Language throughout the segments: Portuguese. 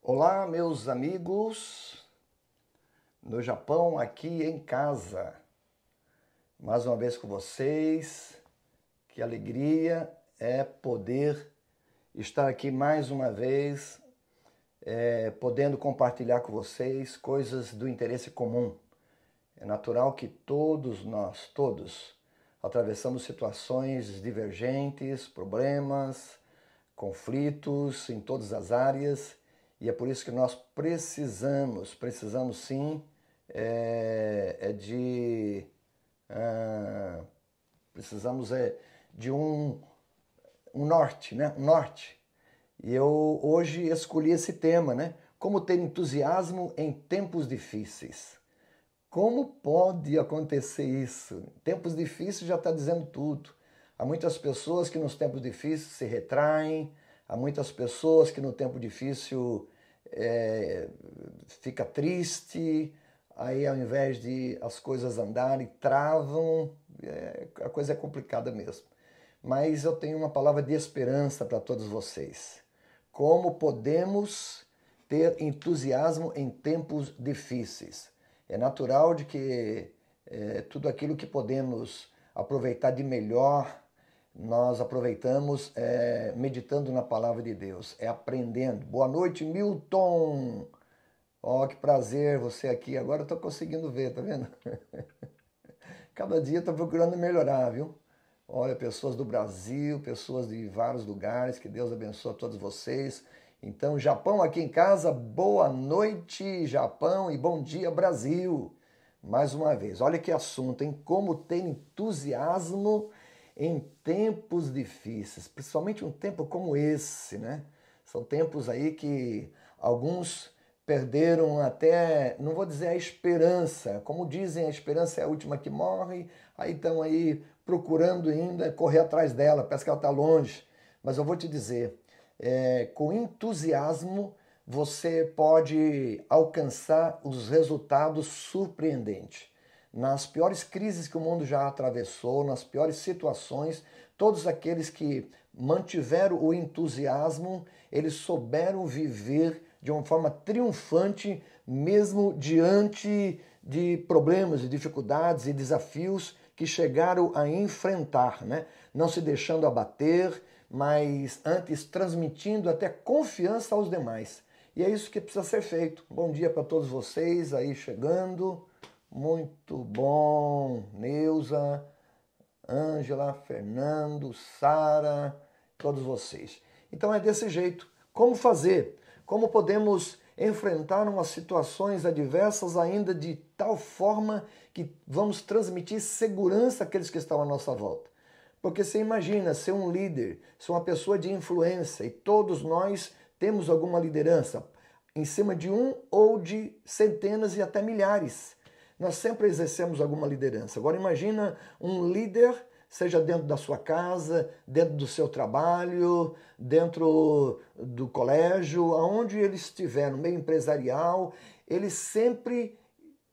Olá, meus amigos, no Japão, aqui em casa. Mais uma vez com vocês. Que alegria é poder estar aqui mais uma vez, podendo compartilhar com vocês coisas do interesse comum. É natural que todos nós, todos, atravessamos situações divergentes, problemas, conflitos em todas as áreas, e é por isso que nós precisamos sim, precisamos de um norte, né? Um norte. E eu hoje escolhi esse tema, né? Como ter entusiasmo em tempos difíceis. Como pode acontecer isso? Tempos difíceis já está dizendo tudo. Há muitas pessoas que nos tempos difíceis se retraem, há muitas pessoas que no tempo difícil fica triste, aí ao invés de as coisas andarem, travam, a coisa é complicada mesmo. Mas eu tenho uma palavra de esperança para todos vocês. Como podemos ter entusiasmo em tempos difíceis? É natural de que tudo aquilo que podemos aproveitar de melhor, nós aproveitamos meditando na palavra de Deus, aprendendo. Boa noite, Milton! Ó, que prazer você aqui. Agora eu estou conseguindo ver, tá vendo? Cada dia estou procurando melhorar, viu? Olha, pessoas do Brasil, pessoas de vários lugares, que Deus abençoe a todos vocês. Então, Japão aqui em casa, boa noite, Japão, e bom dia, Brasil. Mais uma vez, olha que assunto, hein? Como ter entusiasmo em tempos difíceis, principalmente um tempo como esse, né? São tempos aí que alguns perderam até, não vou dizer a esperança, como dizem, a esperança é a última que morre, aí estão aí procurando ainda correr atrás dela, parece que ela está longe. Mas eu vou te dizer, com entusiasmo você pode alcançar os resultados surpreendentes. Nas piores crises que o mundo já atravessou, nas piores situações, todos aqueles que mantiveram o entusiasmo, eles souberam viver de uma forma triunfante, mesmo diante de problemas, de dificuldades e desafios que chegaram a enfrentar, né? Não se deixando abater, mas antes transmitindo até confiança aos demais. E é isso que precisa ser feito. Bom dia para todos vocês aí chegando. Muito bom, Neuza, Ângela, Fernando, Sara, todos vocês. Então é desse jeito. Como fazer? Como podemos enfrentar umas situações adversas ainda de tal forma que vamos transmitir segurança àqueles que estão à nossa volta? Porque você imagina ser um líder, ser uma pessoa de influência, e todos nós temos alguma liderança, em cima de um ou de centenas e até milhares. Nós sempre exercemos alguma liderança. Agora imagina um líder, seja dentro da sua casa, dentro do seu trabalho, dentro do colégio, aonde ele estiver, no meio empresarial, ele sempre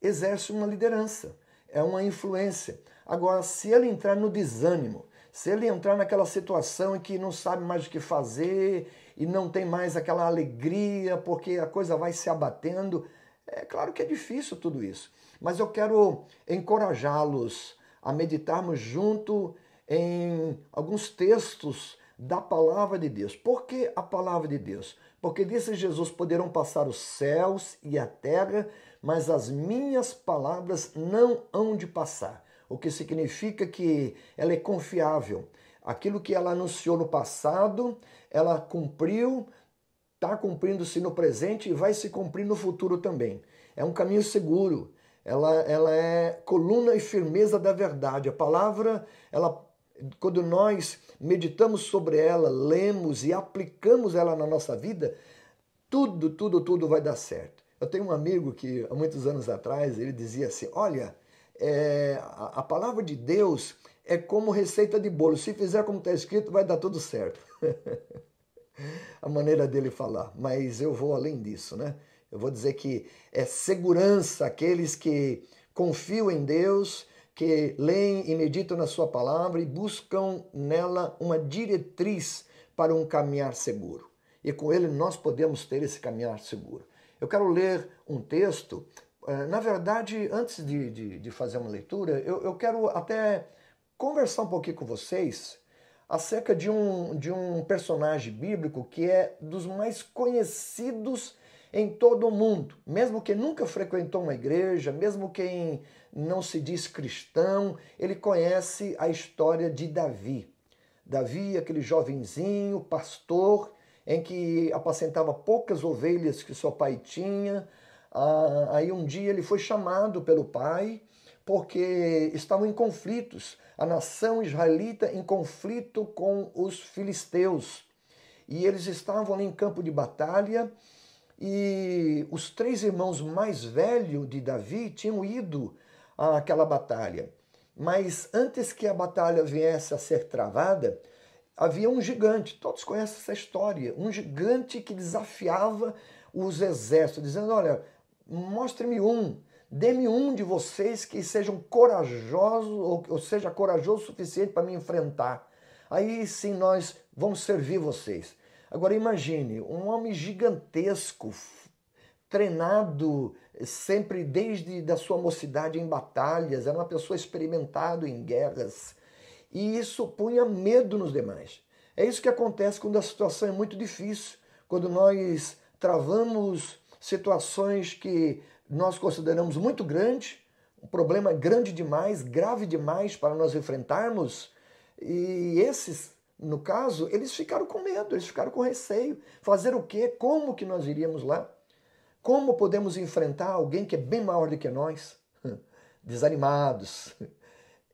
exerce uma liderança, é uma influência. Agora, se ele entrar no desânimo, se ele entrar naquela situação em que não sabe mais o que fazer e não tem mais aquela alegria porque a coisa vai se abatendo, é claro que é difícil tudo isso. Mas eu quero encorajá-los a meditarmos junto em alguns textos da palavra de Deus. Por que a palavra de Deus? Porque disse Jesus, poderão passar os céus e a terra, mas as minhas palavras não hão de passar. O que significa que ela é confiável. Aquilo que ela anunciou no passado, ela cumpriu, está cumprindo-se no presente e vai se cumprir no futuro também. É um caminho seguro. Ela é coluna e firmeza da verdade. A palavra, quando nós meditamos sobre ela, lemos e aplicamos ela na nossa vida, tudo vai dar certo. Eu tenho um amigo que, há muitos anos atrás, ele dizia assim, olha, a palavra de Deus é como receita de bolo. Se fizer como está escrito, vai dar tudo certo. A maneira dele falar. Mas eu vou além disso, né? Eu vou dizer que é segurança aqueles que confiam em Deus, que leem e meditam na sua palavra e buscam nela uma diretriz para um caminhar seguro. e com ele nós podemos ter esse caminhar seguro. Eu quero ler um texto, na verdade, antes de fazer uma leitura, eu quero até conversar um pouquinho com vocês acerca de um personagem bíblico que é dos mais conhecidos em todo o mundo. Mesmo quem nunca frequentou uma igreja, mesmo quem não se diz cristão, ele conhece a história de Davi. Davi, aquele jovenzinho, pastor, em que apacentava poucas ovelhas que seu pai tinha. Aí um dia ele foi chamado pelo pai, porque estavam em conflitos. A nação israelita em conflito com os filisteus. E eles estavam ali em campo de batalha, e os 3 irmãos mais velhos de Davi tinham ido àquela batalha. Mas antes que a batalha viesse a ser travada, havia um gigante, todos conhecem essa história, um gigante que desafiava os exércitos, dizendo, olha, mostre-me dê-me um de vocês que sejam corajosos, ou seja, corajoso o suficiente para me enfrentar. Aí sim nós vamos servir vocês. Agora imagine, um homem gigantesco, treinado sempre desde da sua mocidade em batalhas, era uma pessoa experimentada em guerras, e isso punha medo nos demais. É isso que acontece quando a situação é muito difícil, quando nós travamos situações que nós consideramos muito grandes, um problema grande demais, grave demais para nós enfrentarmos, e esses, no caso, eles ficaram com medo, eles ficaram com receio. Fazer o quê? Como que nós iríamos lá? Como podemos enfrentar alguém que é bem maior do que nós? Desanimados,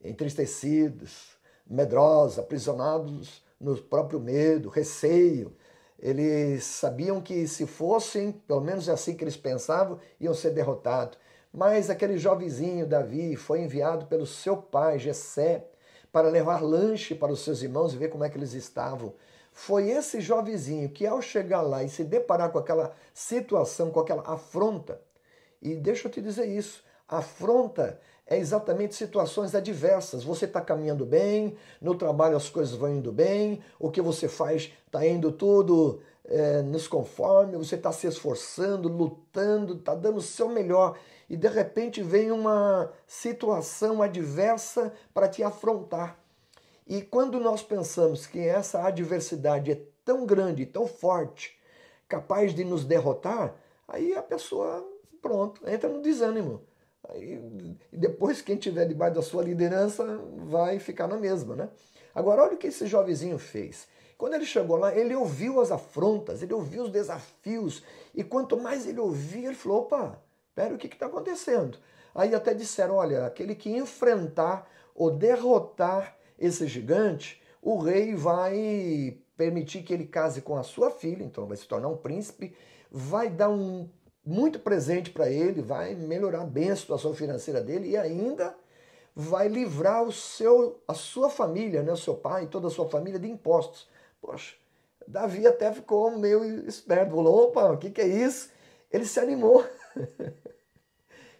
entristecidos, medrosos, aprisionados no próprio medo, receio. Eles sabiam que se fossem, pelo menos é assim que eles pensavam, iam ser derrotados. Mas aquele jovenzinho, Davi, foi enviado pelo seu pai, Jessé, para levar lanche para os seus irmãos e ver como é que eles estavam. Foi esse jovenzinho que, ao chegar lá e se deparar com aquela situação, com aquela afronta, e deixa eu te dizer isso, afronta é exatamente situações adversas. Você está caminhando bem, no trabalho as coisas vão indo bem, o que você faz está indo tudo nos conforme, você está se esforçando, lutando, está dando o seu melhor, e de repente vem uma situação adversa para te afrontar. E quando nós pensamos que essa adversidade é tão grande, tão forte, capaz de nos derrotar, aí a pessoa, pronto, entra no desânimo. Aí, depois quem estiver debaixo da sua liderança vai ficar na mesma, né? Agora olha o que esse jovenzinho fez. Quando ele chegou lá, ele ouviu as afrontas, ele ouviu os desafios, e quanto mais ele ouvia, ele falou, opa, pera, o que está acontecendo? Aí até disseram, olha, aquele que enfrentar ou derrotar esse gigante, o rei vai permitir que ele case com a sua filha, então vai se tornar um príncipe, vai dar muito presente para ele, vai melhorar bem a situação financeira dele e ainda vai livrar a sua família, né, o seu pai e toda a sua família de impostos. Poxa, Davi até ficou meio esperto, falou, opa, o que é isso? Ele se animou.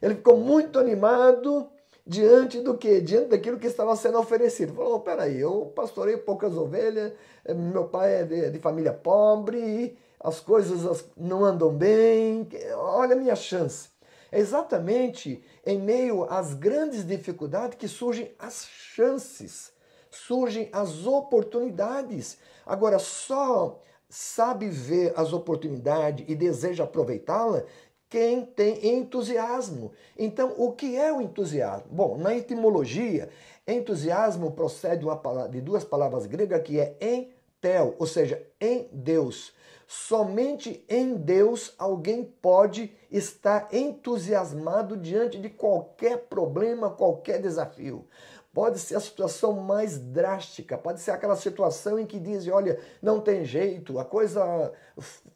Ele ficou muito animado diante do quê? Diante daquilo que estava sendo oferecido. Falou, peraí, eu pastorei poucas ovelhas, meu pai é de família pobre, as coisas não andam bem, olha a minha chance. É exatamente em meio às grandes dificuldades que surgem as chances, surgem as oportunidades. Agora, só sabe ver as oportunidades e deseja aproveitá-la quem tem entusiasmo. Então, o que é o entusiasmo? Bom, na etimologia, entusiasmo procede de 2 palavras gregas que é em tel, ou seja, em Deus. Somente em Deus alguém pode estar entusiasmado diante de qualquer problema, qualquer desafio. Pode ser a situação mais drástica, pode ser aquela situação em que dizem, olha, não tem jeito, a coisa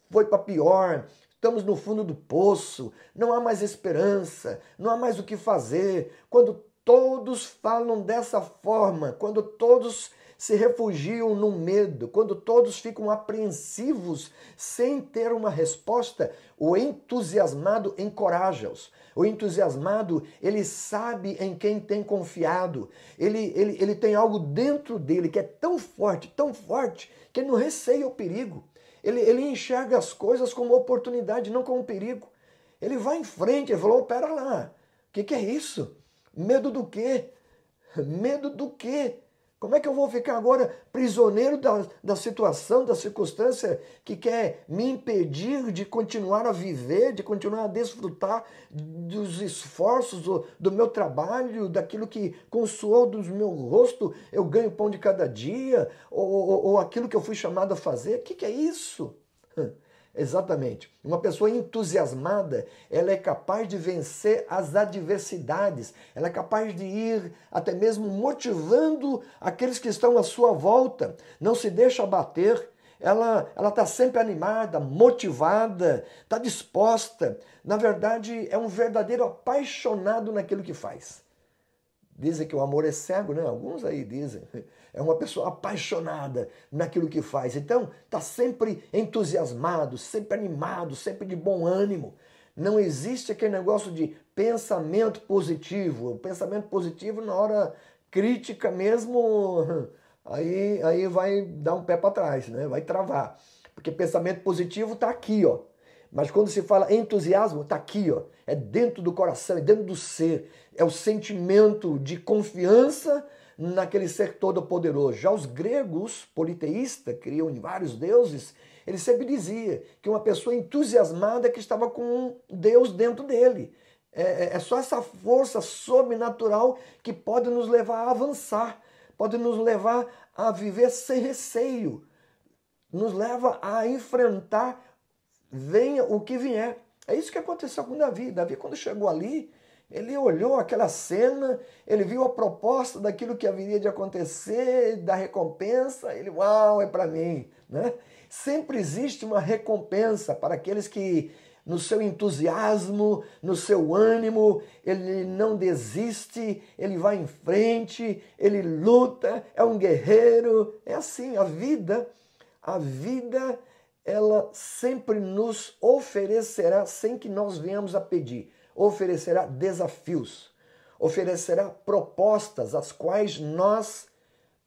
foi para pior, estamos no fundo do poço, não há mais esperança, não há mais o que fazer. Quando todos falam dessa forma, quando todos se refugiam no medo, quando todos ficam apreensivos sem ter uma resposta, o entusiasmado encoraja-os. O entusiasmado, ele sabe em quem tem confiado. Ele tem algo dentro dele que é tão forte, que ele não receia o perigo. Ele enxerga as coisas como oportunidade, não como perigo. Ele vai em frente, ele falou, pera lá, o que é isso? Medo do quê? Medo do quê? Como é que eu vou ficar agora prisioneiro da situação, da circunstância que quer me impedir de continuar a viver, de continuar a desfrutar dos esforços do meu trabalho, daquilo que com o suor do meu rosto eu ganho pão de cada dia, ou aquilo que eu fui chamado a fazer? O que é isso? Exatamente. Uma pessoa entusiasmada, ela é capaz de vencer as adversidades, ela é capaz de ir até mesmo motivando aqueles que estão à sua volta, não se deixa abater, ela está sempre animada, motivada, está disposta. Na verdade, é um verdadeiro apaixonado naquilo que faz. Dizem que o amor é cego, né? Alguns aí dizem. É uma pessoa apaixonada naquilo que faz. Então, está sempre entusiasmado, sempre animado, sempre de bom ânimo. Não existe aquele negócio de pensamento positivo. O pensamento positivo, na hora crítica mesmo, aí vai dar um pé para trás, né? Vai travar. Porque pensamento positivo está aqui, ó. Mas quando se fala entusiasmo, está aqui, ó. É dentro do coração, é dentro do ser. É o sentimento de confiança naquele ser todo-poderoso. Já os gregos politeístas, criam vários deuses, eles sempre diziam que uma pessoa entusiasmada é que estava com um Deus dentro dele. É só essa força sobrenatural que pode nos levar a avançar, pode nos levar a viver sem receio, nos leva a enfrentar venha o que vier. É isso que aconteceu com Davi. Davi, quando chegou ali, ele olhou aquela cena, ele viu a proposta daquilo que haveria de acontecer, da recompensa, ele, uau, é para mim, né? Sempre existe uma recompensa para aqueles que, no seu entusiasmo, no seu ânimo, ele não desiste, ele vai em frente, ele luta, é um guerreiro. É assim, a vida ela sempre nos oferecerá, sem que nós venhamos a pedir, oferecerá desafios, oferecerá propostas, as quais nós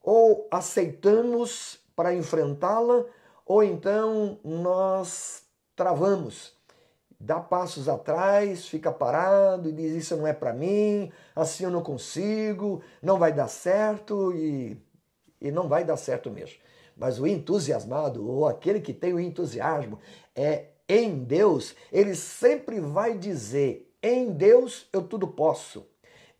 ou aceitamos para enfrentá-la, ou então nós travamos, dá passos atrás, fica parado e diz, isso não é para mim, assim eu não consigo, não vai dar certo e não vai dar certo mesmo. Mas o entusiasmado, ou aquele que tem o entusiasmo, em Deus, ele sempre vai dizer, em Deus eu tudo posso.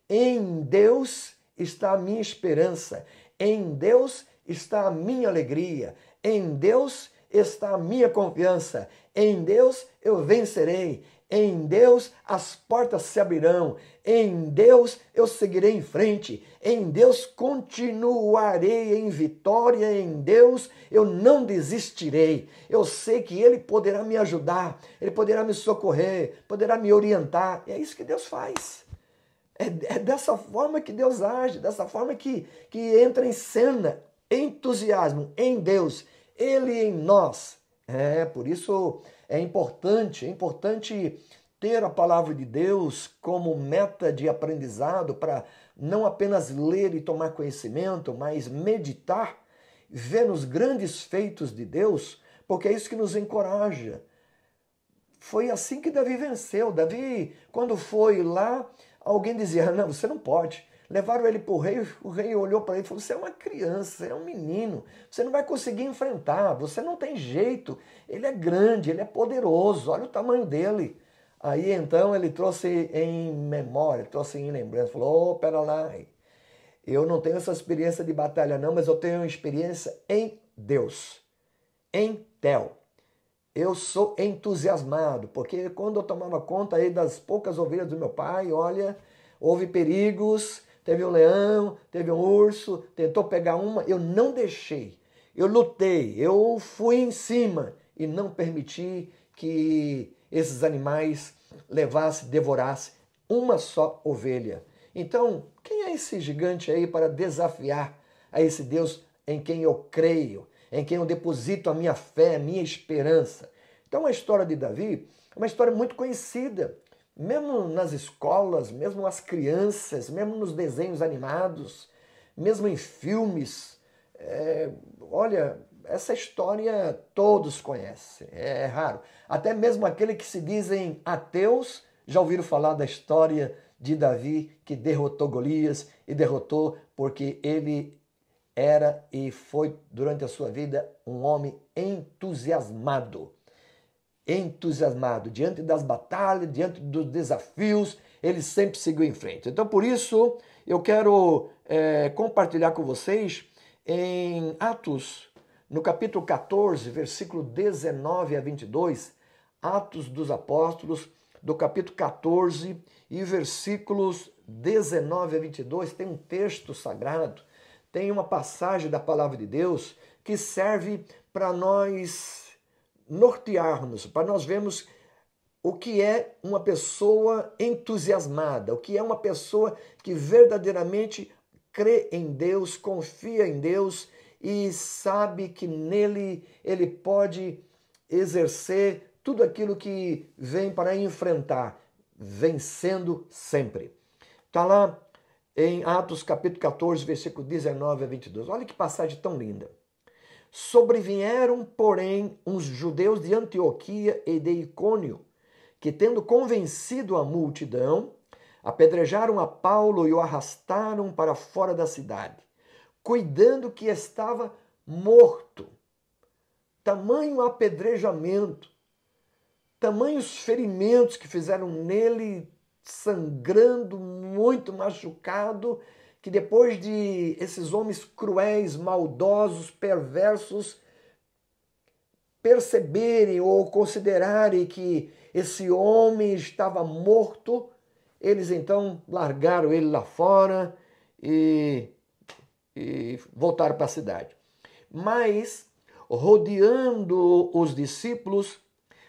Em Deus está a minha esperança. Em Deus está a minha alegria. Em Deus está a minha confiança. Em Deus eu vencerei. Em Deus as portas se abrirão. Em Deus eu seguirei em frente. Em Deus continuarei em vitória. Em Deus eu não desistirei. Eu sei que Ele poderá me ajudar. Ele poderá me socorrer. Poderá me orientar. E é isso que Deus faz. É dessa forma que Deus age. Dessa forma que entra em cena. Entusiasmo em Deus. Ele em nós. Por isso é importante ter a palavra de Deus como meta de aprendizado para não apenas ler e tomar conhecimento, mas meditar, ver os grandes feitos de Deus, porque é isso que nos encoraja. Foi assim que Davi venceu. Davi, quando foi lá, alguém dizia, não, você não pode. Levaram ele para o rei olhou para ele e falou, você é uma criança, você é um menino, você não vai conseguir enfrentar, você não tem jeito, ele é grande, ele é poderoso, olha o tamanho dele. Aí então ele trouxe em memória, trouxe em lembrança, falou, pera lá, eu não tenho essa experiência de batalha não, mas eu tenho uma experiência em Deus, em Tel. Eu sou entusiasmado, porque quando eu tomava conta aí das poucas ovelhas do meu pai, olha, houve perigos, teve um leão, teve um urso, tentou pegar uma, eu não deixei, eu lutei, eu fui em cima e não permiti que esses animais levassem, devorassem uma só ovelha. Então, quem é esse gigante aí para desafiar a esse Deus em quem eu creio, em quem eu deposito a minha fé, a minha esperança? Então, a história de Davi é uma história muito conhecida, mesmo nas escolas, mesmo as crianças, mesmo nos desenhos animados, mesmo em filmes. Olha, essa história todos conhecem, é raro. Até mesmo aqueles que se dizem ateus já ouviram falar da história de Davi que derrotou Golias e derrotou porque ele era e foi durante a sua vida um homem entusiasmado. Entusiasmado diante das batalhas, diante dos desafios, ele sempre seguiu em frente. Então, por isso, eu quero compartilhar com vocês em Atos, no capítulo 14, versículo 19 a 22, Atos dos Apóstolos, do capítulo 14 e versículos 19 a 22, tem um texto sagrado, tem uma passagem da palavra de Deus que serve para nós nortearmos, para nós vermos o que é uma pessoa entusiasmada, o que é uma pessoa que verdadeiramente crê em Deus, confia em Deus e sabe que nele ele pode exercer tudo aquilo que vem para enfrentar, vencendo sempre. Está lá em Atos capítulo 14, versículo 19 a 22. Olha que passagem tão linda. Sobrevieram, porém, uns judeus de Antioquia e de Icônio, que, tendo convencido a multidão, apedrejaram a Paulo e o arrastaram para fora da cidade, cuidando que estava morto. Tamanho apedrejamento, tamanhos ferimentos que fizeram nele, sangrando, muito machucado, que depois de esses homens cruéis, maldosos, perversos, perceberem ou considerarem que esse homem estava morto, eles então largaram ele lá fora e voltaram para a cidade. Mas, rodeando os discípulos,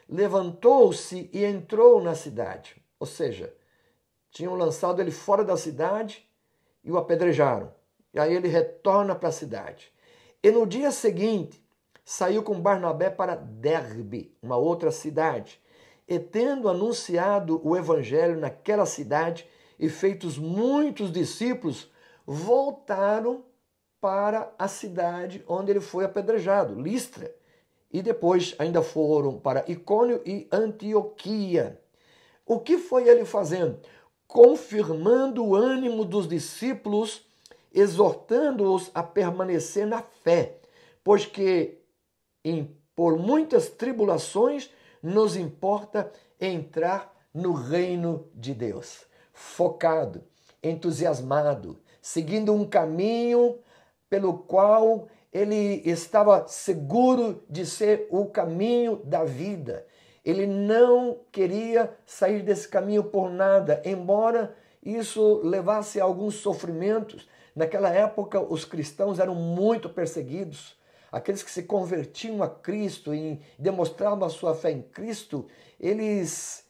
levantou-se e entrou na cidade. Ou seja, tinham lançado ele fora da cidade e o apedrejaram. E aí ele retorna para a cidade. E no dia seguinte, saiu com Barnabé para Derbe, uma outra cidade. E tendo anunciado o evangelho naquela cidade e feitos muitos discípulos, voltaram para a cidade onde ele foi apedrejado, Listra. E depois ainda foram para Icônio e Antioquia. O que foi ele fazendo? Confirmando o ânimo dos discípulos, exortando-os a permanecer na fé, pois que por muitas tribulações nos importa entrar no reino de Deus. Focado, entusiasmado, seguindo um caminho pelo qual ele estava seguro de ser o caminho da vida. Ele não queria sair desse caminho por nada, embora isso levasse a alguns sofrimentos. Naquela época, os cristãos eram muito perseguidos. Aqueles que se convertiam a Cristo e demonstravam a sua fé em Cristo, eles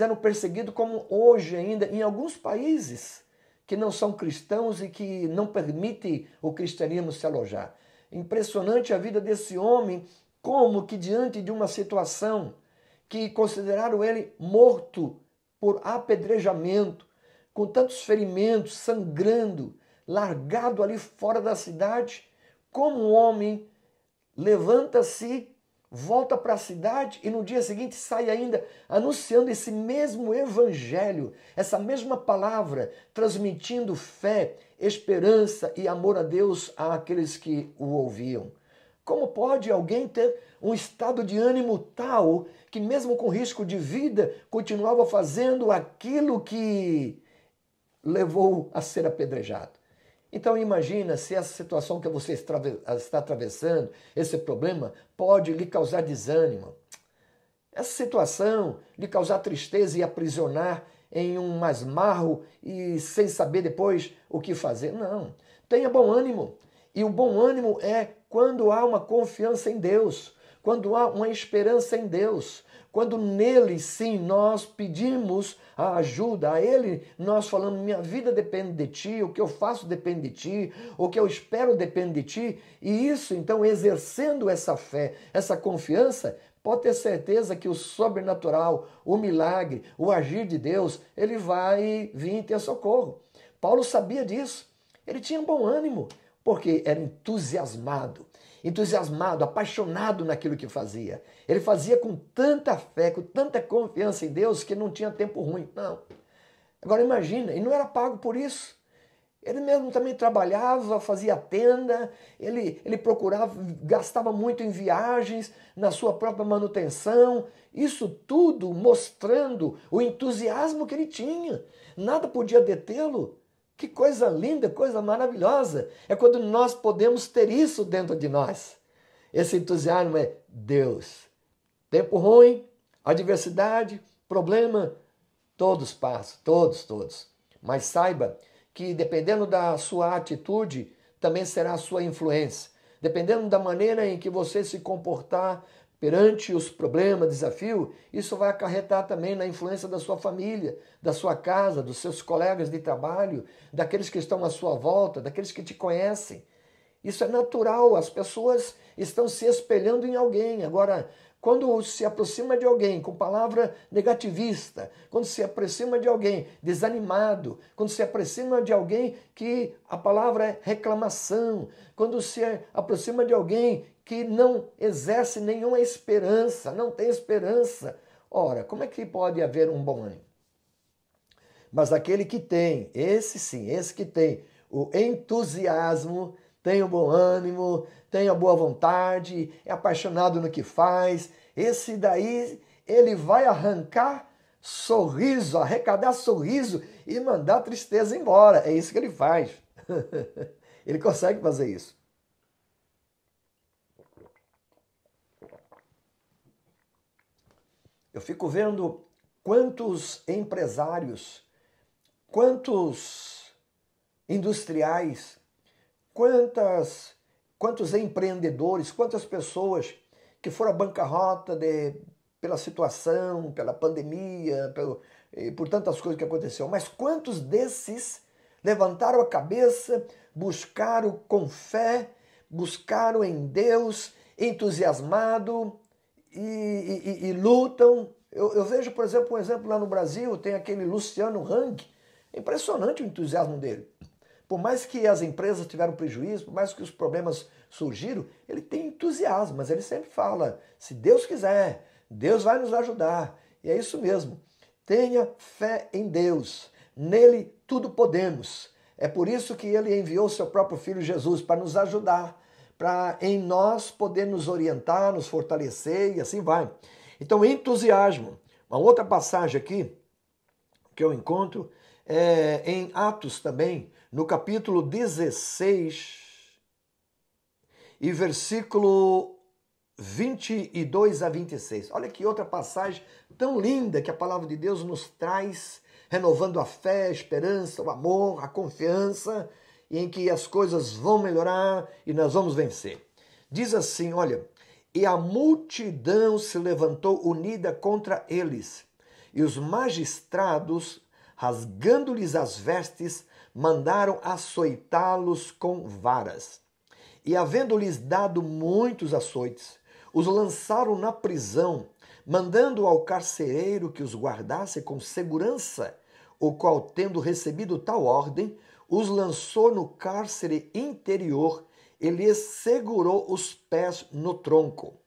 eram perseguidos como hoje ainda em alguns países que não são cristãos e que não permitem o cristianismo se alojar. Impressionante a vida desse homem, como que diante de uma situação que consideraram ele morto por apedrejamento, com tantos ferimentos, sangrando, largado ali fora da cidade, como um homem levanta-se, volta para a cidade e no dia seguinte sai ainda anunciando esse mesmo evangelho, essa mesma palavra, transmitindo fé, esperança e amor a Deus àqueles que o ouviam. Como pode alguém ter um estado de ânimo tal que mesmo com risco de vida continuava fazendo aquilo que levou a ser apedrejado? Então imagina se essa situação que você está atravessando, esse problema, pode lhe causar desânimo. Essa situação lhe causar tristeza e aprisionar em um masmarro e sem saber depois o que fazer. Não, tenha bom ânimo. E o bom ânimo é quando há uma confiança em Deus, quando há uma esperança em Deus, quando nele, sim, nós pedimos a ajuda, a ele nós falamos, minha vida depende de ti, o que eu faço depende de ti, o que eu espero depende de ti, e isso, então, exercendo essa fé, essa confiança, pode ter certeza que o sobrenatural, o milagre, o agir de Deus, ele vai vir ter socorro. Paulo sabia disso, ele tinha um bom ânimo, porque era entusiasmado. entusiasmado, apaixonado naquilo que fazia. Ele fazia com tanta fé, com tanta confiança em Deus que não tinha tempo ruim. Não. Agora imagina, e não era pago por isso. Ele mesmo também trabalhava, fazia tenda, ele procurava, gastava muito em viagens, na sua própria manutenção. Isso tudo mostrando o entusiasmo que ele tinha. Nada podia detê-lo. Que coisa linda, coisa maravilhosa. É quando nós podemos ter isso dentro de nós. Esse entusiasmo é Deus. Tempo ruim, adversidade, problema, todos passam, todos. Mas saiba que dependendo da sua atitude, também será a sua influência. Dependendo da maneira em que você se comportar perante os problemas, desafios, isso vai acarretar também na influência da sua família, da sua casa, dos seus colegas de trabalho, daqueles que estão à sua volta, daqueles que te conhecem. Isso é natural, as pessoas estão se espelhando em alguém. Agora, quando se aproxima de alguém com palavra negativista, quando se aproxima de alguém desanimado, quando se aproxima de alguém que a palavra é reclamação, quando se aproxima de alguém que não exerce nenhuma esperança, não tem esperança, ora, como é que pode haver um bom ânimo? Mas aquele que tem, esse sim, esse que tem o entusiasmo, tem o bom ânimo, tem a boa vontade, é apaixonado no que faz, esse daí ele vai arrancar sorriso, arrecadar sorriso e mandar a tristeza embora. É isso que ele faz. Ele consegue fazer isso. Eu fico vendo quantos empresários, quantos industriais, quantos empreendedores, quantas pessoas que foram à bancarrota pela situação, pela pandemia, por tantas coisas que aconteceram. Mas quantos desses levantaram a cabeça, buscaram com fé, buscaram em Deus, entusiasmado e lutam. Eu vejo, por exemplo, um exemplo lá no Brasil, tem aquele Luciano Hang. É impressionante o entusiasmo dele. Por mais que as empresas tiveram prejuízo, por mais que os problemas surgiram, ele tem entusiasmo, mas ele sempre fala, se Deus quiser, Deus vai nos ajudar. E é isso mesmo. Tenha fé em Deus. Nele tudo podemos. É por isso que ele enviou seu próprio Filho Jesus para nos ajudar, para em nós poder nos orientar, nos fortalecer e assim vai. Então, entusiasmo. Uma outra passagem aqui que eu encontro é em Atos também, no capítulo 16 e versículo 22 a 26. Olha que outra passagem tão linda que a palavra de Deus nos traz, renovando a fé, a esperança, o amor, a confiança, em que as coisas vão melhorar e nós vamos vencer. Diz assim, olha, e a multidão se levantou unida contra eles, e os magistrados, rasgando-lhes as vestes, mandaram açoitá-los com varas. E havendo-lhes dado muitos açoites, os lançaram na prisão, mandando ao carcereiro que os guardasse com segurança, o qual, tendo recebido tal ordem, os lançou no cárcere interior e lhes segurou os pés no tronco.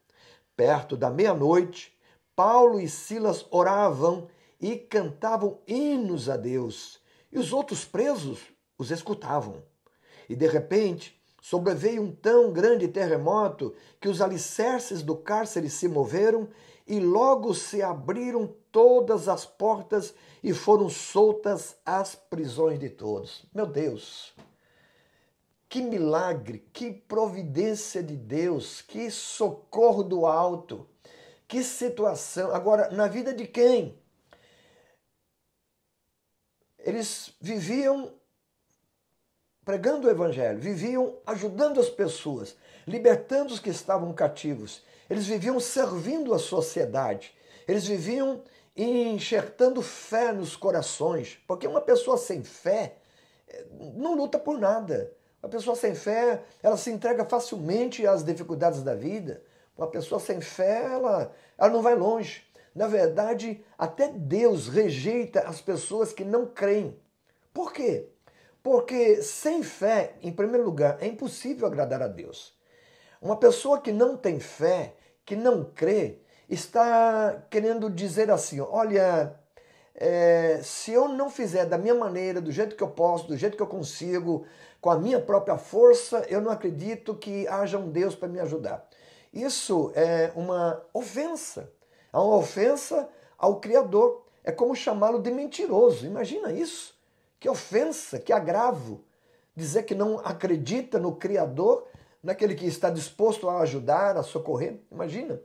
Perto da meia-noite, Paulo e Silas oravam e cantavam hinos a Deus, e os outros presos os escutavam. E de repente sobreveio um tão grande terremoto que os alicerces do cárcere se moveram e logo se abriram todas as portas e foram soltas as prisões de todos. Meu Deus! Que milagre, que providência de Deus, que socorro do alto, que situação. Agora, na vida de quem? Eles viviam pregando o evangelho, viviam ajudando as pessoas, libertando os que estavam cativos. Eles viviam servindo a sociedade. Eles viviam enxertando fé nos corações, porque uma pessoa sem fé não luta por nada. Uma pessoa sem fé, ela se entrega facilmente às dificuldades da vida. Uma pessoa sem fé, ela não vai longe. Na verdade, até Deus rejeita as pessoas que não creem. Por quê? Porque sem fé, em primeiro lugar, é impossível agradar a Deus. Uma pessoa que não tem fé, que não crê, está querendo dizer assim, olha, se eu não fizer da minha maneira, do jeito que eu posso, do jeito que eu consigo, com a minha própria força, eu não acredito que haja um Deus para me ajudar. Isso é uma ofensa. É uma ofensa ao Criador. É como chamá-lo de mentiroso. Imagina isso. Que ofensa, que agravo. Dizer que não acredita no Criador, naquele que está disposto a ajudar, a socorrer. Imagina.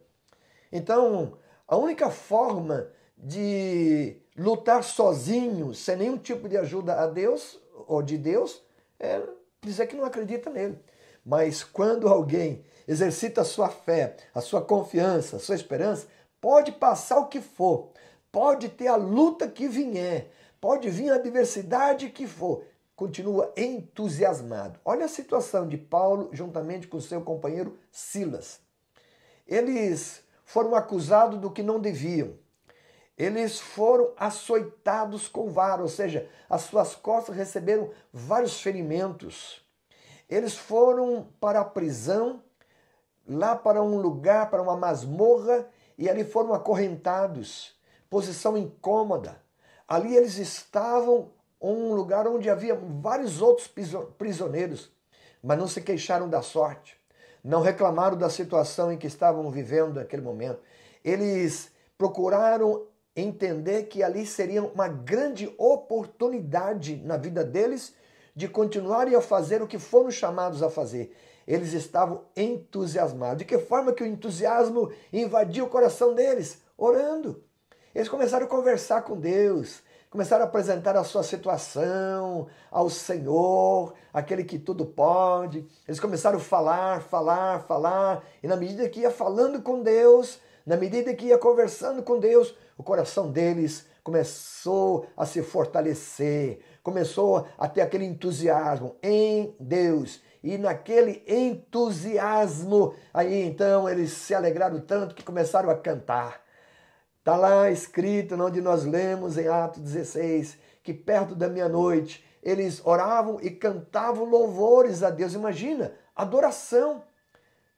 Então, a única forma de lutar sozinho, sem nenhum tipo de ajuda a Deus ou de Deus, é dizer que não acredita nele. Mas quando alguém exercita a sua fé, a sua confiança, a sua esperança, pode passar o que for, pode ter a luta que vier, pode vir a adversidade que for, continua entusiasmado. Olha a situação de Paulo juntamente com seu companheiro Silas. Eles foram acusados do que não deviam. Eles foram açoitados com vara, ou seja, as suas costas receberam vários ferimentos. Eles foram para a prisão, lá para um lugar, para uma masmorra, e ali foram acorrentados, posição incômoda. Ali eles estavam em um lugar onde havia vários outros prisioneiros, mas não se queixaram da sorte, não reclamaram da situação em que estavam vivendo naquele momento. Eles procuraram entender que ali seria uma grande oportunidade na vida deles de continuarem a fazer o que foram chamados a fazer. Eles estavam entusiasmados. De que forma que o entusiasmo invadiu o coração deles? Orando. Eles começaram a conversar com Deus, começaram a apresentar a sua situação ao Senhor, aquele que tudo pode. Eles começaram a falar, e na medida que ia falando com Deus, na medida que ia conversando com Deus, o coração deles começou a se fortalecer, começou a ter aquele entusiasmo em Deus. E naquele entusiasmo, aí então eles se alegraram tanto que começaram a cantar. Está lá escrito, onde nós lemos em Atos 16, que perto da meia-noite eles oravam e cantavam louvores a Deus. Imagina, adoração,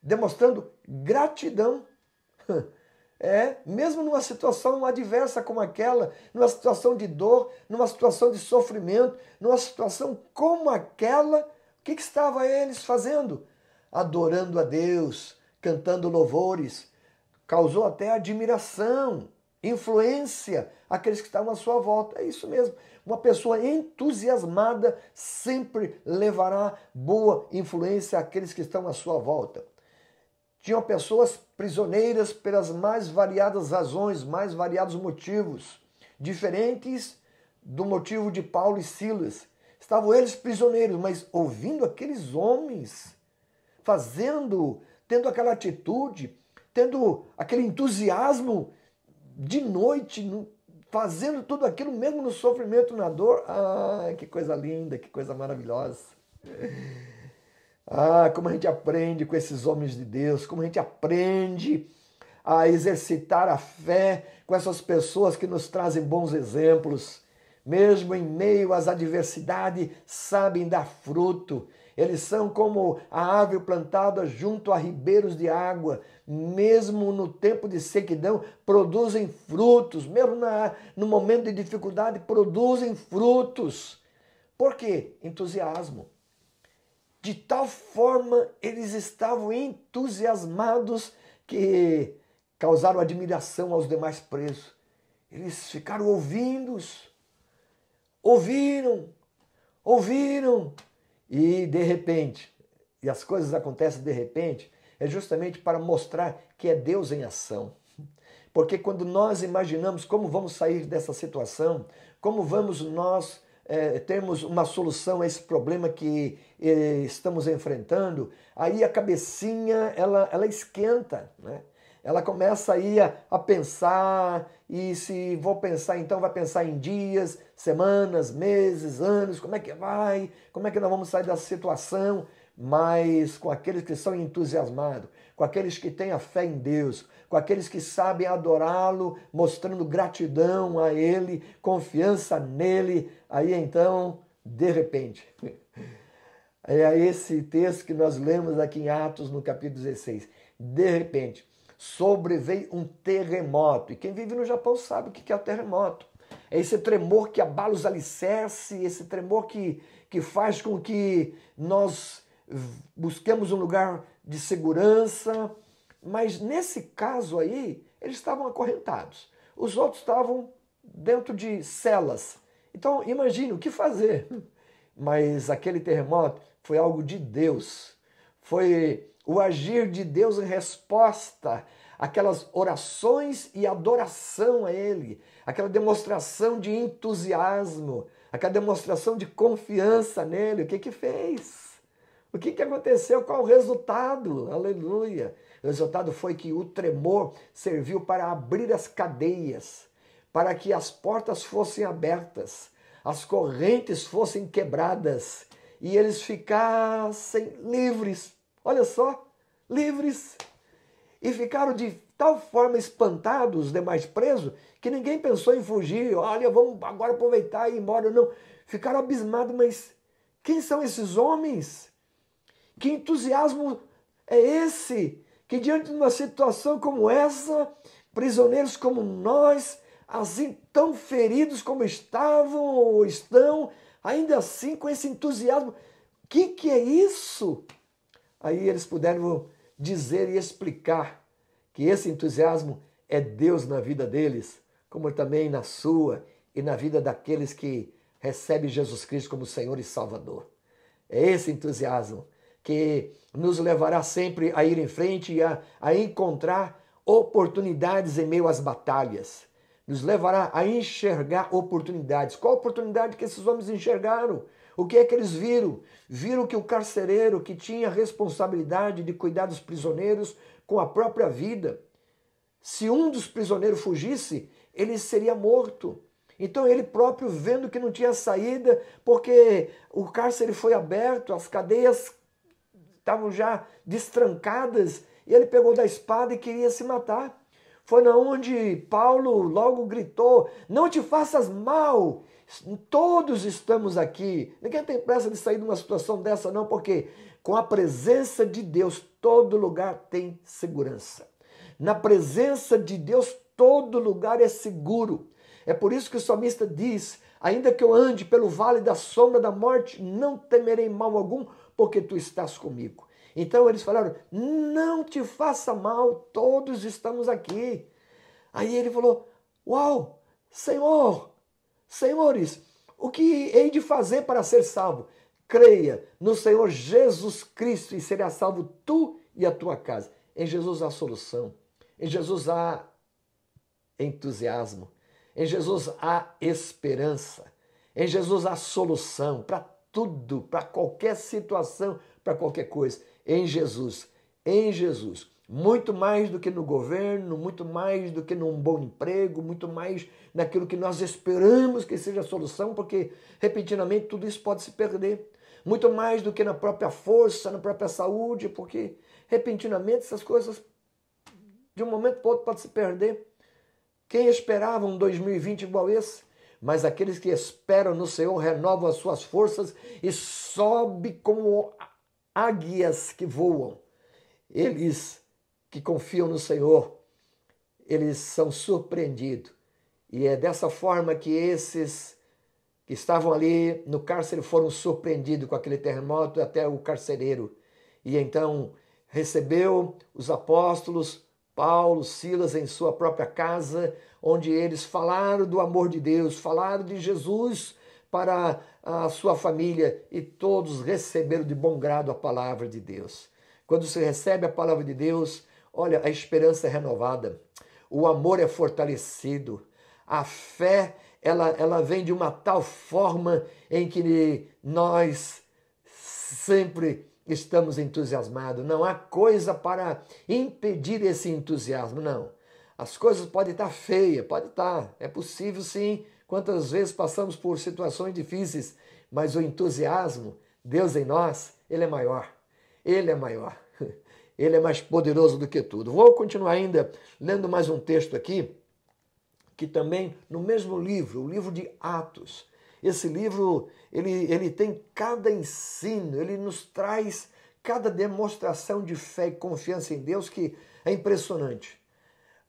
demonstrando gratidão. Mesmo numa situação adversa como aquela, numa situação de dor, numa situação de sofrimento, numa situação como aquela, o que estava eles fazendo? Adorando a Deus, cantando louvores. Causou até admiração, influência àqueles que estavam à sua volta. É isso mesmo. Uma pessoa entusiasmada sempre levará boa influência àqueles que estão à sua volta. Tinham pessoas prisioneiras pelas mais variadas razões, mais variados motivos, diferentes do motivo de Paulo e Silas. Estavam eles prisioneiros, mas ouvindo aqueles homens, tendo aquela atitude, tendo aquele entusiasmo de noite, fazendo tudo aquilo mesmo no sofrimento, na dor. Ah, que coisa linda, que coisa maravilhosa. Ah, como a gente aprende com esses homens de Deus, como a gente aprende a exercitar a fé com essas pessoas que nos trazem bons exemplos. Mesmo em meio às adversidades, sabem dar fruto. Eles são como a árvore plantada junto a ribeiros de água. Mesmo no tempo de sequidão, produzem frutos. Mesmo no momento de dificuldade, produzem frutos. Por quê? Entusiasmo. De tal forma, eles estavam entusiasmados que causaram admiração aos demais presos. Eles ficaram ouviram, e de repente, e as coisas acontecem de repente, é justamente para mostrar que é Deus em ação. Porque quando nós imaginamos como vamos sair dessa situação, como vamos nós termos uma solução a esse problema que estamos enfrentando, aí a cabecinha ela esquenta, né? Ela começa aí a pensar, e se vou pensar então, vai pensar em dias, semanas, meses, anos, como é que vai, como é que nós vamos sair dessa situação, mas com aqueles que são entusiasmados, com aqueles que têm a fé em Deus, com aqueles que sabem adorá-lo, mostrando gratidão a Ele, confiança nele, aí então, de repente, É esse texto que nós lemos aqui em Atos, no capítulo 16. De repente, sobreveio um terremoto. E quem vive no Japão sabe o que é o terremoto. É esse tremor que abala os alicerces, esse tremor que faz com que nós busquemos um lugar de segurança. Mas nesse caso aí, eles estavam acorrentados. Os outros estavam dentro de celas. Então, imagine o que fazer. Mas aquele terremoto foi algo de Deus. Foi o agir de Deus em resposta àquelas orações e adoração a Ele, aquela demonstração de entusiasmo, aquela demonstração de confiança nele. O que fez? O que aconteceu? Qual o resultado? Aleluia! O resultado foi que o tremor serviu para abrir as cadeias, para que as portas fossem abertas, as correntes fossem quebradas e eles ficassem livres. Olha só, livres. E ficaram de tal forma espantados, os demais presos, que ninguém pensou em fugir. Olha, vamos agora aproveitar e ir embora. Não, ficaram abismados, mas quem são esses homens? Que entusiasmo é esse? Que diante de uma situação como essa, prisioneiros como nós, assim tão feridos como estavam ou estão, ainda assim com esse entusiasmo, o que é isso? Aí eles puderam dizer e explicar que esse entusiasmo é Deus na vida deles, como também na sua e na vida daqueles que recebem Jesus Cristo como Senhor e Salvador. É esse entusiasmo que nos levará sempre a ir em frente e a encontrar oportunidades em meio às batalhas. Nos levará a enxergar oportunidades. Qual oportunidade que esses homens enxergaram? O que é que eles viram? Viram que o carcereiro, que tinha a responsabilidade de cuidar dos prisioneiros com a própria vida, se um dos prisioneiros fugisse, ele seria morto. Então ele próprio, vendo que não tinha saída, porque o cárcere foi aberto, as cadeias estavam já destrancadas, e ele pegou da espada e queria se matar. Foi na onde Paulo logo gritou: não te faças mal, todos estamos aqui. Ninguém tem pressa de sair de uma situação dessa não, porque com a presença de Deus todo lugar tem segurança. Na presença de Deus todo lugar é seguro. É por isso que o salmista diz: ainda que eu ande pelo vale da sombra da morte, não temerei mal algum, porque tu estás comigo. Então eles falaram: não te faça mal, todos estamos aqui. Aí ele falou: uau, Senhor, senhores, o que hei de fazer para ser salvo? Creia no Senhor Jesus Cristo e será salvo tu e a tua casa. Em Jesus há solução, em Jesus há entusiasmo, em Jesus há esperança, em Jesus há solução para tudo, para qualquer situação, para qualquer coisa. Em Jesus, muito mais do que no governo, muito mais do que num bom emprego, muito mais naquilo que nós esperamos que seja a solução, porque repentinamente tudo isso pode se perder. Muito mais do que na própria força, na própria saúde, porque repentinamente essas coisas de um momento para o outro podem se perder. Quem esperava um 2020 igual esse? Mas aqueles que esperam no Senhor renovam as suas forças e sobem como águias que voam. Eles que confiam no Senhor, eles são surpreendidos. E é dessa forma que esses que estavam ali no cárcere foram surpreendidos com aquele terremoto até o carcereiro. E então recebeu os apóstolos, Paulo, Silas em sua própria casa, onde eles falaram do amor de Deus, falaram de Jesus para a sua família e todos receberam de bom grado a palavra de Deus. Quando se recebe a palavra de Deus, olha, a esperança é renovada, o amor é fortalecido, a fé ela vem de uma tal forma em que nós sempre estamos entusiasmados. Não há coisa para impedir esse entusiasmo, não. As coisas podem estar feias, pode estar, é possível sim. Quantas vezes passamos por situações difíceis, mas o entusiasmo, Deus em nós, Ele é maior. Ele é maior. Ele é mais poderoso do que tudo. Vou continuar ainda lendo mais um texto aqui, que também no mesmo livro, o livro de Atos, Esse livro, ele tem cada ensino, ele nos traz cada demonstração de fé e confiança em Deus que é impressionante.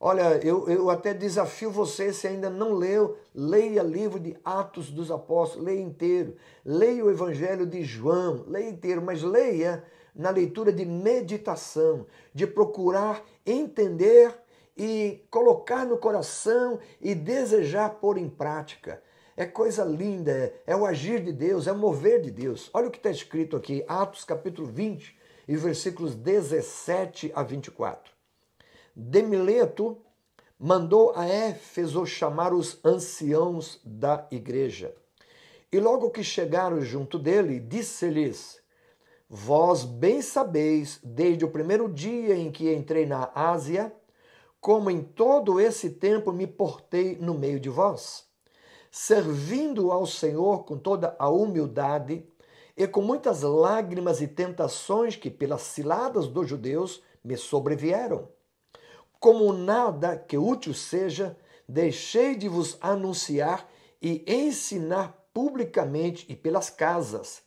Olha, eu até desafio você, se ainda não leu, leia o livro de Atos dos Apóstolos, leia inteiro. Leia o Evangelho de João, leia inteiro, mas leia na leitura de meditação, de procurar entender e colocar no coração e desejar pôr em prática. É coisa linda, é o agir de Deus, é o mover de Deus. Olha o que está escrito aqui, Atos capítulo 20, e versículos 17 a 24. De Mileto mandou a Éfeso chamar os anciãos da igreja. E logo que chegaram junto dele, disse-lhes: Vós bem sabeis, desde o primeiro dia em que entrei na Ásia, como em todo esse tempo me portei no meio de vós, servindo ao Senhor com toda a humildade e com muitas lágrimas e tentações que, pelas ciladas dos judeus, me sobrevieram. Como nada que útil seja, deixei de vos anunciar e ensinar publicamente e pelas casas,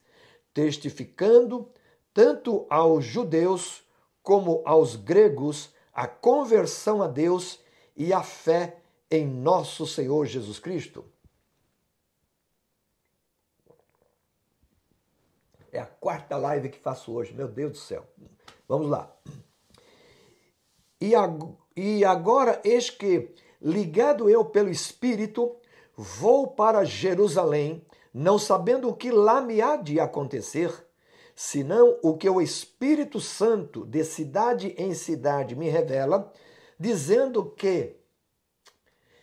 testificando tanto aos judeus como aos gregos a conversão a Deus e a fé em nosso Senhor Jesus Cristo. É a quarta live que faço hoje, meu Deus do céu. Vamos lá. E agora, eis que, ligado eu pelo Espírito, vou para Jerusalém, não sabendo o que lá me há de acontecer, senão o que o Espírito Santo, de cidade em cidade, me revela, dizendo que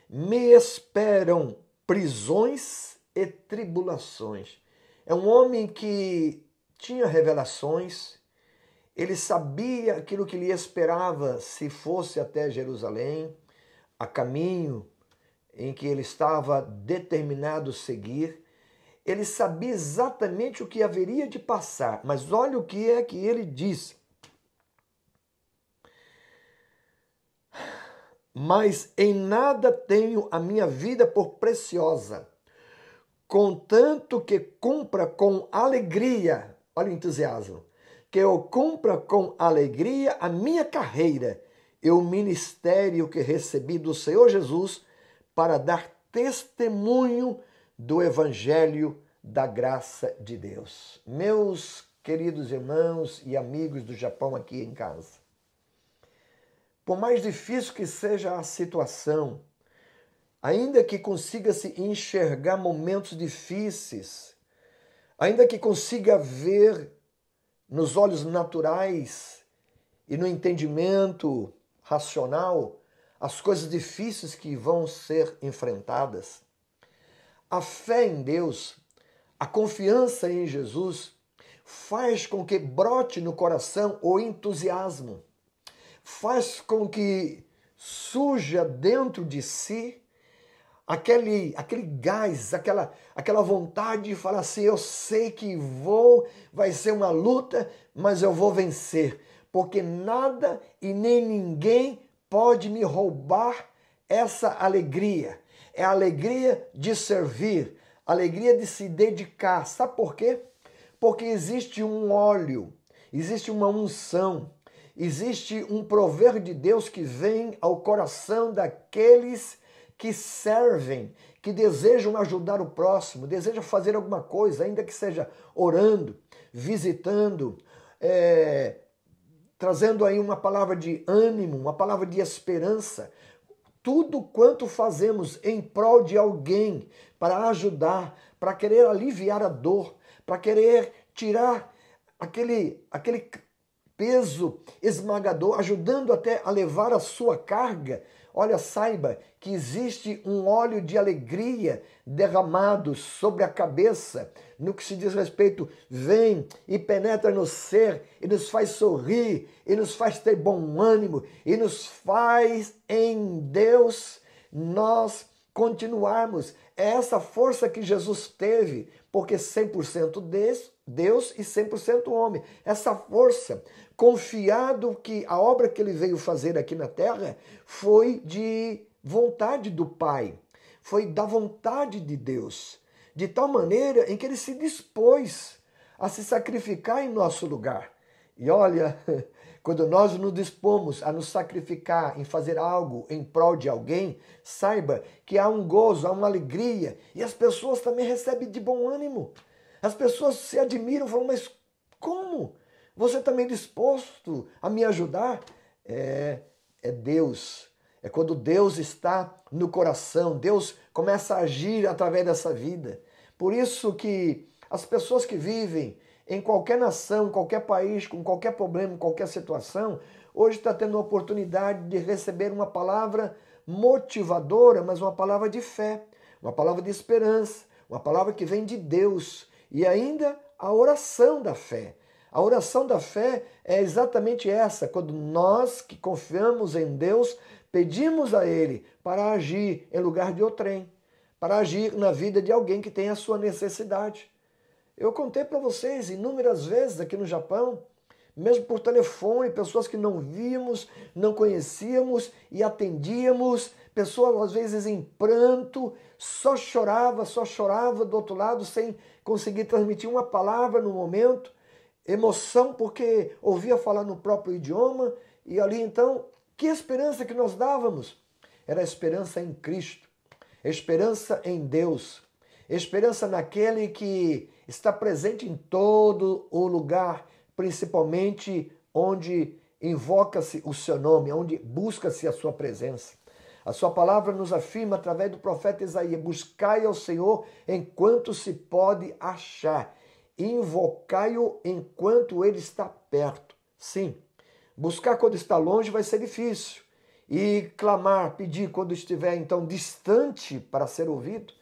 me esperam prisões e tribulações. É um homem que tinha revelações, ele sabia aquilo que lhe esperava se fosse até Jerusalém, a caminho em que ele estava determinado a seguir. Ele sabia exatamente o que haveria de passar, mas olha o que é que ele diz. Mas em nada tenho a minha vida por preciosa, contanto que cumpra com alegria, olha o entusiasmo, que eu cumpra com alegria a minha carreira e o ministério que recebi do Senhor Jesus para dar testemunho do Evangelho da graça de Deus. Meus queridos irmãos e amigos do Japão aqui em casa, por mais difícil que seja a situação, ainda que consiga se enxergar momentos difíceis, ainda que consiga ver nos olhos naturais e no entendimento racional as coisas difíceis que vão ser enfrentadas, a fé em Deus, a confiança em Jesus faz com que brote no coração o entusiasmo, faz com que surja dentro de si aquele gás, aquela vontade de falar assim, eu sei que vai ser uma luta, mas eu vou vencer, porque nada e nem ninguém pode me roubar essa alegria. É a alegria de servir, a alegria de se dedicar. Sabe por quê? Porque existe um óleo, existe uma unção, existe um prover de Deus que vem ao coração daqueles que servem, que desejam ajudar o próximo, desejam fazer alguma coisa, ainda que seja orando, visitando, trazendo aí uma palavra de ânimo, uma palavra de esperança. Tudo quanto fazemos em prol de alguém, para ajudar, para querer aliviar a dor, para querer tirar aquele peso esmagador, ajudando até a levar a sua carga. Olha, saiba que existe um óleo de alegria derramado sobre a cabeça, no que se diz respeito, vem e penetra no ser, e nos faz sorrir, e nos faz ter bom ânimo, e nos faz em Deus nós continuarmos. É essa força que Jesus teve, porque 100% Deus e 100% homem. Essa força, confiado que a obra que ele veio fazer aqui na terra foi de vontade do Pai, foi da vontade de Deus, de tal maneira em que ele se dispôs a se sacrificar em nosso lugar. E olha, quando nós nos dispomos a nos sacrificar em fazer algo em prol de alguém, saiba que há um gozo, há uma alegria, e as pessoas também recebem de bom ânimo. As pessoas se admiram, falam, mas como? Você também disposto a me ajudar? É Deus. É quando Deus está no coração, Deus começa a agir através dessa vida. Por isso que as pessoas que vivem em qualquer nação, em qualquer país, com qualquer problema, em qualquer situação, hoje está tendo a oportunidade de receber uma palavra motivadora, mas uma palavra de fé, uma palavra de esperança, uma palavra que vem de Deus. E ainda a oração da fé. A oração da fé é exatamente essa, quando nós que confiamos em Deus, pedimos a Ele para agir em lugar de outrem, para agir na vida de alguém que tem a sua necessidade. Eu contei para vocês inúmeras vezes aqui no Japão, mesmo por telefone, pessoas que não víamos, não conhecíamos e atendíamos, pessoas às vezes em pranto, só chorava do outro lado sem conseguir transmitir uma palavra no momento, emoção porque ouvia falar no próprio idioma e ali então, que esperança que nós dávamos? Era a esperança em Cristo, esperança em Deus, esperança naquele que está presente em todo o lugar, principalmente onde invoca-se o seu nome, onde busca-se a sua presença. A sua palavra nos afirma através do profeta Isaías: buscai ao Senhor enquanto se pode achar, invocai-o enquanto ele está perto. Sim, buscar quando está longe vai ser difícil. E clamar, pedir quando estiver então distante para ser ouvido.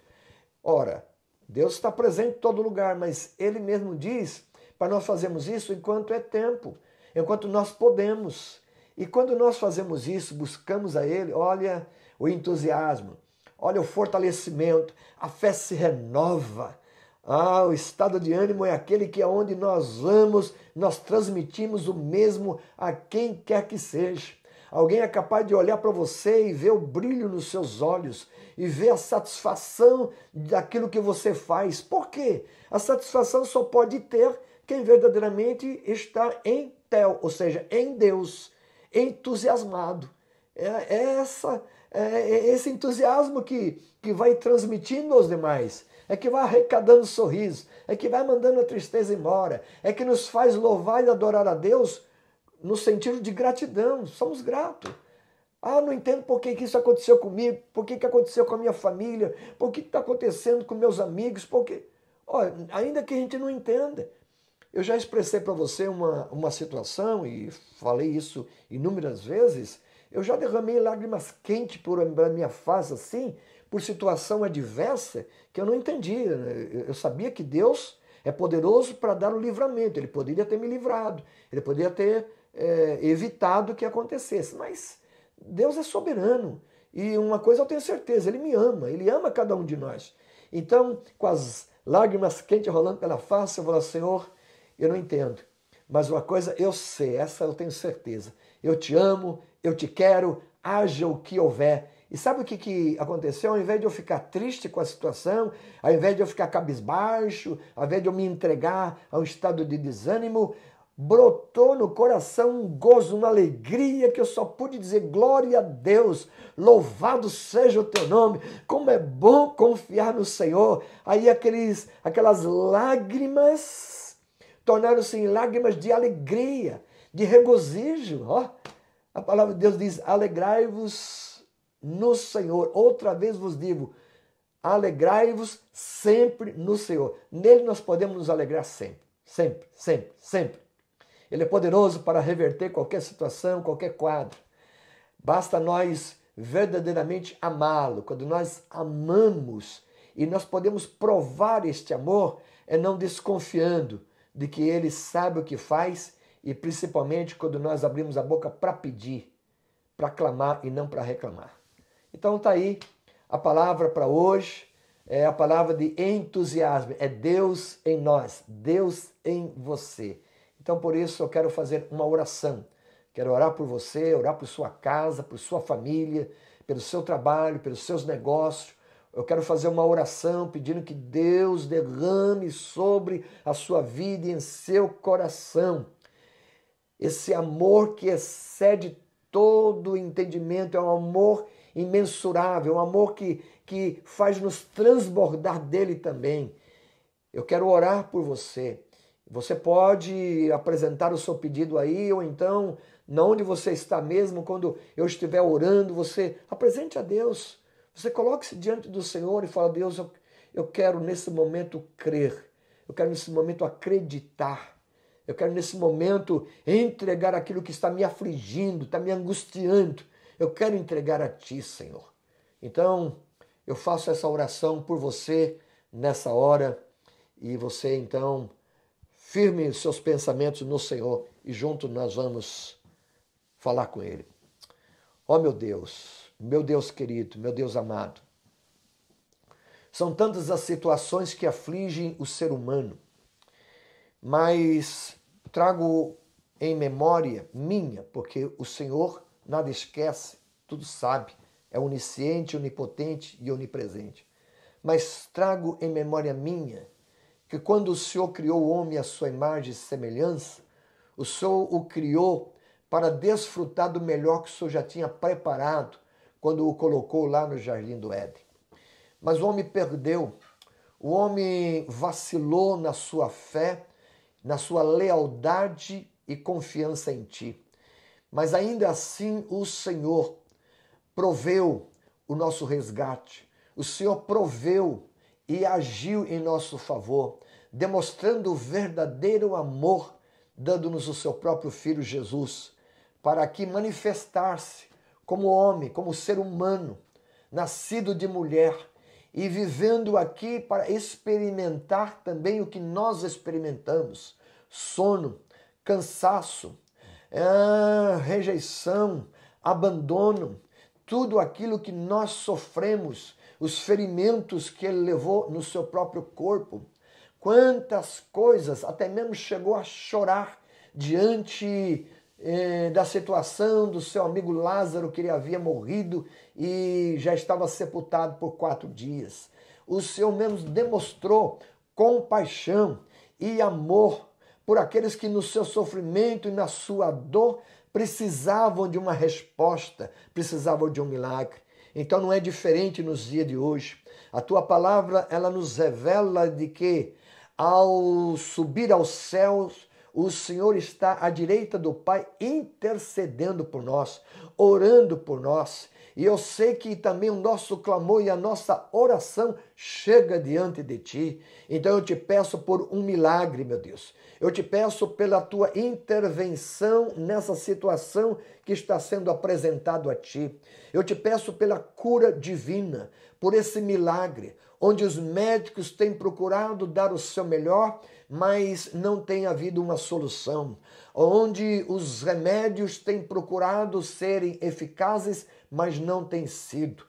Ora, Deus está presente em todo lugar, mas Ele mesmo diz para nós fazermos isso enquanto é tempo, enquanto nós podemos. E quando nós fazemos isso, buscamos a Ele, olha o entusiasmo, olha o fortalecimento, a fé se renova. O estado de ânimo é aquele que é onde nós vamos, nós transmitimos o mesmo a quem quer que seja. Alguém é capaz de olhar para você e ver o brilho nos seus olhos e ver a satisfação daquilo que você faz. Por quê? A satisfação só pode ter quem verdadeiramente está em Tel, ou seja, em Deus, entusiasmado. É esse entusiasmo que vai transmitindo aos demais, é que vai arrecadando sorriso, é que vai mandando a tristeza embora, é que nos faz louvar e adorar a Deus no sentido de gratidão, somos gratos. Não entendo por que isso aconteceu comigo, por que aconteceu com a minha família, por que está acontecendo com meus amigos, porque, ainda que a gente não entenda. Eu já expressei para você uma situação e falei isso inúmeras vezes, eu já derramei lágrimas quentes por a minha face assim, por situação adversa que eu não entendia. Eu sabia que Deus é poderoso para dar o livramento, Ele poderia ter me livrado, Ele poderia ter evitado que acontecesse, mas Deus é soberano e uma coisa eu tenho certeza, Ele me ama, Ele ama cada um de nós. Então, com as lágrimas quentes rolando pela face, eu falo: Senhor, eu não entendo, mas uma coisa eu sei, essa eu tenho certeza, eu te amo, eu te quero, haja o que houver. E sabe o que aconteceu? Ao invés de eu ficar triste com a situação, ao invés de eu ficar cabisbaixo, ao invés de eu me entregar a um estado de desânimo, brotou no coração um gozo, uma alegria que eu só pude dizer: glória a Deus, louvado seja o teu nome, como é bom confiar no Senhor. Aí aquelas lágrimas tornaram-se em lágrimas de alegria, de regozijo. A palavra de Deus diz: alegrai-vos no Senhor. Outra vez vos digo, alegrai-vos sempre no Senhor. Nele nós podemos nos alegrar sempre, sempre, sempre, sempre. Ele é poderoso para reverter qualquer situação, qualquer quadro. Basta nós verdadeiramente amá-lo. Quando nós amamos e nós podemos provar este amor, é não desconfiando de que Ele sabe o que faz e principalmente quando nós abrimos a boca para pedir, para clamar e não para reclamar. Então está aí a palavra para hoje, é a palavra de entusiasmo, é Deus em nós, Deus em você. Então, por isso, eu quero fazer uma oração. Quero orar por você, orar por sua casa, por sua família, pelo seu trabalho, pelos seus negócios, Eu quero fazer uma oração pedindo que Deus derrame sobre a sua vida e em seu coração esse amor que excede todo o entendimento, é um amor imensurável, um amor que faz nos transbordar dele também. Eu quero orar por você. Você pode apresentar o seu pedido aí, ou então, na onde você está mesmo, quando eu estiver orando, você apresente a Deus. Você coloque-se diante do Senhor e fala: Deus, eu quero nesse momento crer, eu quero nesse momento acreditar, eu quero nesse momento entregar aquilo que está me afligindo, está me angustiando. Eu quero entregar a Ti, Senhor. Então, eu faço essa oração por você nessa hora e você, então, firme os seus pensamentos no Senhor e junto nós vamos falar com Ele. Ó meu Deus querido, meu Deus amado, são tantas as situações que afligem o ser humano, mas trago em memória minha, porque o Senhor nada esquece, tudo sabe, é onisciente, onipotente e onipresente. Mas trago em memória minha que quando o Senhor criou o homem à sua imagem e semelhança, o Senhor o criou para desfrutar do melhor que o Senhor já tinha preparado quando o colocou lá no Jardim do Éden. Mas o homem perdeu, o homem vacilou na sua fé, na sua lealdade e confiança em Ti. Mas ainda assim o Senhor proveu o nosso resgate, o Senhor proveu e agiu em nosso favor, demonstrando o verdadeiro amor, dando-nos o seu próprio Filho Jesus, para aqui manifestar-se como homem, como ser humano, nascido de mulher e vivendo aqui para experimentar também o que nós experimentamos: sono, cansaço, rejeição, abandono, tudo aquilo que nós sofremos, os ferimentos que ele levou no seu próprio corpo. Quantas coisas, até mesmo chegou a chorar diante da situação do seu amigo Lázaro, que ele havia morrido e já estava sepultado por 4 dias. O Senhor mesmo demonstrou compaixão e amor por aqueles que no seu sofrimento e na sua dor precisavam de uma resposta, precisavam de um milagre. Então não é diferente nos dias de hoje. A tua palavra, ela nos revela de que ao subir aos céus, o Senhor está à direita do Pai intercedendo por nós, orando por nós. E eu sei que também o nosso clamor e a nossa oração chega diante de Ti. Então eu te peço por um milagre, meu Deus. Eu te peço pela Tua intervenção nessa situação que está sendo apresentado a Ti. Eu te peço pela cura divina, por esse milagre, onde os médicos têm procurado dar o seu melhor, mas não tem havido uma solução. Onde os remédios têm procurado serem eficazes, mas não tem sido.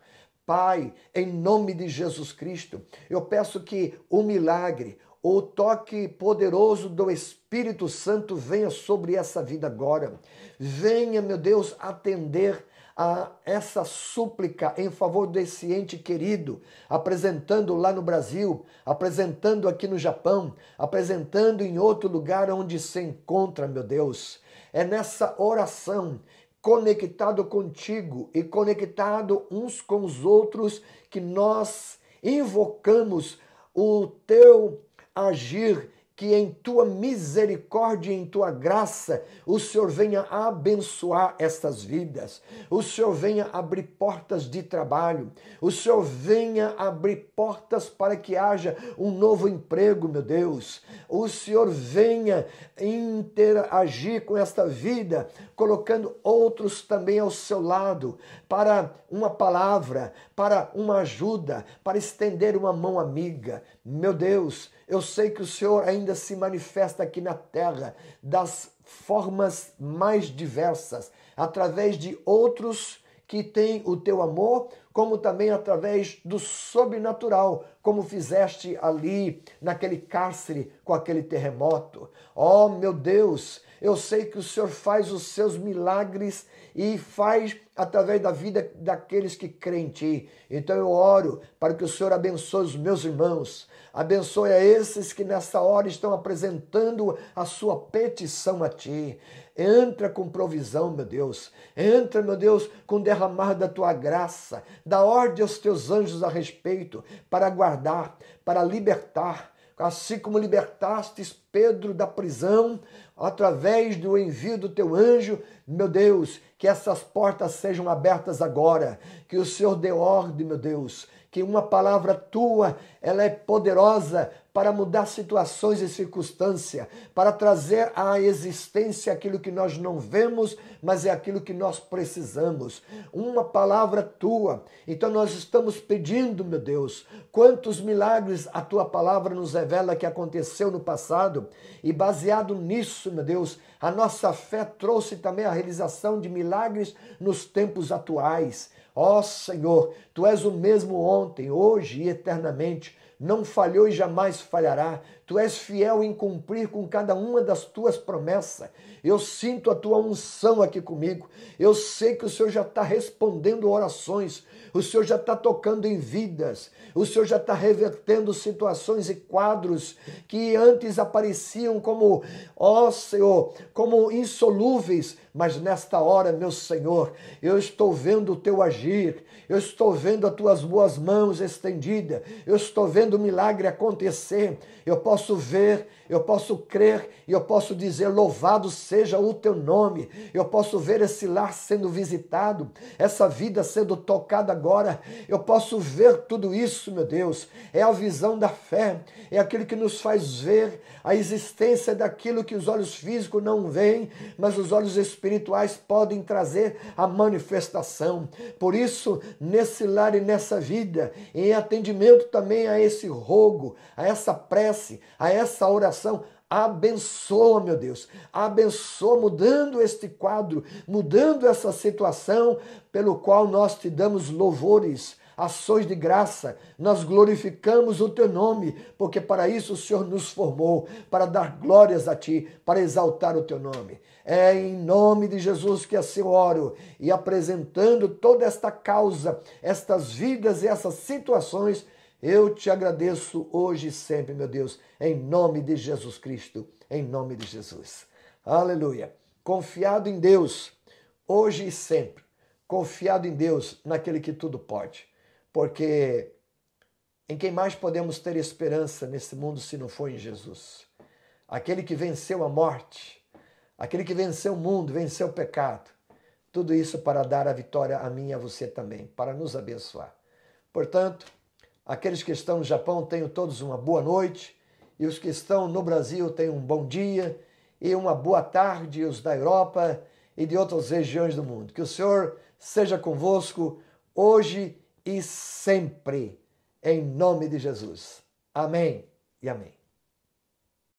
Pai, em nome de Jesus Cristo, eu peço que o milagre, o toque poderoso do Espírito Santo venha sobre essa vida agora. Venha, meu Deus, atender a essa súplica em favor desse ente querido, apresentando lá no Brasil, apresentando aqui no Japão, apresentando em outro lugar onde se encontra, meu Deus. É nessa oração, conectado contigo e conectado uns com os outros, que nós invocamos o teu agir, que em tua misericórdia e em tua graça o Senhor venha abençoar estas vidas, o Senhor venha abrir portas de trabalho, o Senhor venha abrir portas para que haja um novo emprego, meu Deus, o Senhor venha interagir com esta vida, colocando outros também ao seu lado, para uma palavra, para uma ajuda, para estender uma mão amiga. Meu Deus, eu sei que o Senhor ainda se manifesta aqui na terra das formas mais diversas, através de outros que têm o teu amor, como também através do sobrenatural, como fizeste ali naquele cárcere com aquele terremoto. Oh, meu Deus, Eu sei que o Senhor faz os seus milagres e faz através da vida daqueles que creem em Ti. Então eu oro para que o Senhor abençoe os meus irmãos, abençoe a esses que nessa hora estão apresentando a sua petição a Ti. Entra com provisão, meu Deus. Entra, meu Deus, com derramar da Tua graça. Dá ordem aos Teus anjos a respeito, para guardar, para libertar, assim como libertastes Pedro da prisão, através do envio do teu anjo, meu Deus, que essas portas sejam abertas agora, que o Senhor dê ordem, meu Deus, que uma palavra tua, ela é poderosa para mudar situações e circunstâncias, para trazer à existência aquilo que nós não vemos, mas é aquilo que nós precisamos. Uma palavra tua. Então nós estamos pedindo, meu Deus, quantos milagres a tua palavra nos revela que aconteceu no passado, e baseado nisso, meu Deus, a nossa fé trouxe também a realização de milagres nos tempos atuais. Ó Senhor, Tu és o mesmo ontem, hoje e eternamente. Não falhou e jamais falhará. Tu és fiel em cumprir com cada uma das Tuas promessas. Eu sinto a Tua unção aqui comigo. Eu sei que o Senhor já está respondendo orações. O Senhor já está tocando em vidas. O Senhor já está revertendo situações e quadros que antes apareciam como, ó Senhor, como insolúveis. Mas nesta hora, meu Senhor, eu estou vendo o Teu agir. Eu estou vendo as Tuas boas mãos estendidas. Eu estou vendo o milagre acontecer. Eu posso ver, eu posso crer e eu posso dizer: louvado seja o Teu nome. Eu posso ver esse lar sendo visitado, essa vida sendo tocada agora. Eu posso ver tudo isso, meu Deus. É a visão da fé, é aquilo que nos faz ver a existência daquilo que os olhos físicos não veem, mas os olhos espirituais podem trazer a manifestação. Por isso, nesse lar e nessa vida, em atendimento também a esse rogo, a essa prece, a essa oração, abençoa, meu Deus, abençoa, mudando este quadro, mudando essa situação, pelo qual nós Te damos louvores, ações de graça, nós glorificamos o Teu nome, porque para isso o Senhor nos formou, para dar glórias a Ti, para exaltar o Teu nome. É em nome de Jesus que assim oro, e apresentando toda esta causa, estas vidas e essas situações, eu Te agradeço hoje e sempre, meu Deus, em nome de Jesus Cristo, em nome de Jesus. Aleluia. Confiado em Deus, hoje e sempre. Confiado em Deus, naquele que tudo pode. Porque em quem mais podemos ter esperança nesse mundo se não for em Jesus? Aquele que venceu a morte, aquele que venceu o mundo, venceu o pecado. Tudo isso para dar a vitória a mim e a você também, para nos abençoar. Portanto, aqueles que estão no Japão tenham todos uma boa noite, e os que estão no Brasil tenham um bom dia e uma boa tarde, os da Europa e de outras regiões do mundo. Que o Senhor seja convosco hoje e sempre, em nome de Jesus. Amém e amém.